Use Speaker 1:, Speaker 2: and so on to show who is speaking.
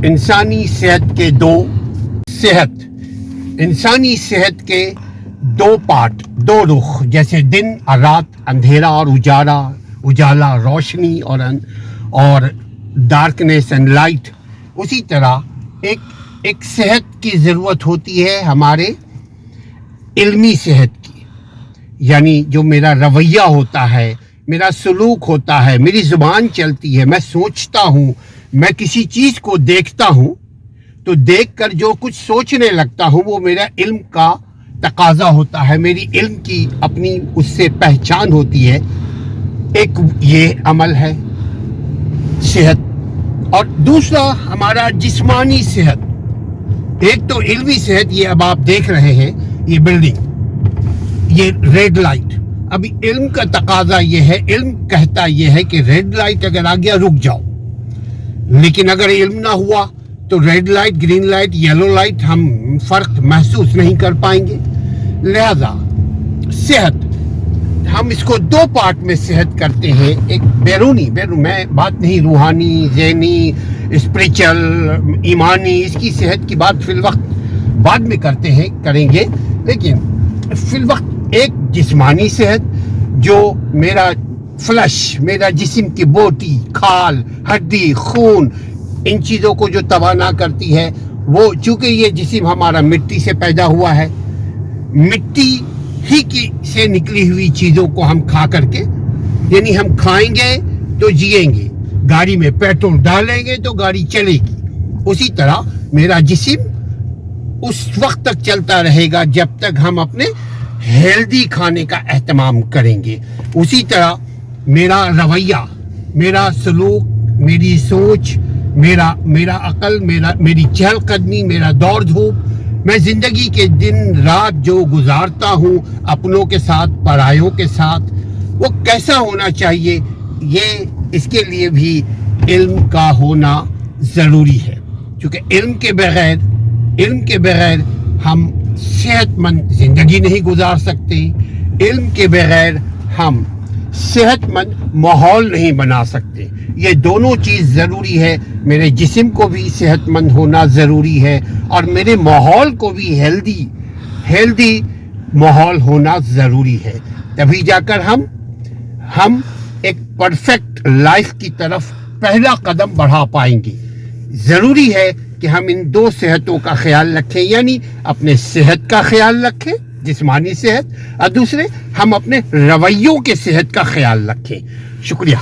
Speaker 1: انسانی صحت کے انسانی صحت کے دو پارٹ، دو رخ، جیسے دن اور رات، اندھیرا اور اجالا، روشنی اور ڈارکنیس اینڈ لائٹ، اسی طرح ایک صحت کی ضرورت ہوتی ہے ہمارے علمی صحت کی، یعنی جو میرا رویہ ہوتا ہے، میرا سلوک ہوتا ہے، میری زبان چلتی ہے، میں سوچتا ہوں، میں کسی چیز کو دیکھتا ہوں تو دیکھ کر جو کچھ سوچنے لگتا ہوں وہ میرا علم کا تقاضا ہوتا ہے، میری علم کی اپنی اس سے پہچان ہوتی ہے۔ ایک یہ عمل ہے صحت، اور دوسرا ہمارا جسمانی صحت۔ ایک تو علمی صحت، یہ اب آپ دیکھ رہے ہیں یہ بلڈنگ، یہ ریڈ لائٹ، ابھی علم کا تقاضا یہ ہے، علم کہتا یہ ہے کہ ریڈ لائٹ اگر آ گیا رک جاؤ، لیکن اگر علم نہ ہوا تو red light, green light, yellow light ہم فرق محسوس نہیں کر پائیں گے۔ لہذا صحت، ہم اس کو دو پارٹ میں صحت کرتے ہیں، ایک بیرونی میں بات نہیں، روحانی، ذہنی، اسپریچل، ایمانی، اس کی صحت کی بات فی الوقت بعد میں کریں گے، لیکن فی الوقت ایک جسمانی صحت، جو میرا فلش، میرا جسم کی بوٹی، کھال، ہڈی، خون، ان چیزوں کو جو توانا کرتی ہے، وہ چونکہ یہ جسم ہمارا مٹی سے پیدا ہوا ہے، مٹی ہی کی سے نکلی ہوئی چیزوں کو ہم کھا کر کے، یعنی ہم کھائیں گے تو جئیں گے، گاڑی میں پیٹرول ڈالیں گے تو گاڑی چلے گی، اسی طرح میرا جسم اس وقت تک چلتا رہے گا جب تک ہم اپنے ہیلدی کھانے کا اہتمام کریں گے۔ اسی طرح میرا رویہ، میرا سلوک، میری سوچ، میرا عقل، میری چہل قدمی، میرا دوڑ دھوپ، میں زندگی کے دن رات جو گزارتا ہوں اپنوں کے ساتھ، پرایوں کے ساتھ، وہ کیسا ہونا چاہیے، اس کے لیے بھی علم کا ہونا ضروری ہے، کیونکہ علم کے بغیر ہم صحت مند زندگی نہیں گزار سکتے، علم کے بغیر ہم صحت مند ماحول نہیں بنا سکتے۔ یہ دونوں چیز ضروری ہے، میرے جسم کو بھی صحت مند ہونا ضروری ہے اور میرے ماحول کو بھی ہیلدی ماحول ہونا ضروری ہے، تبھی جا کر ہم ایک پرفیکٹ لائف کی طرف پہلا قدم بڑھا پائیں گے۔ ضروری ہے کہ ہم ان دو صحتوں کا خیال رکھیں، یعنی اپنے صحت کا خیال رکھیں، جسمانی صحت، اور دوسرے ہم اپنے رویوں کے صحت کا خیال رکھیں۔ شکریہ۔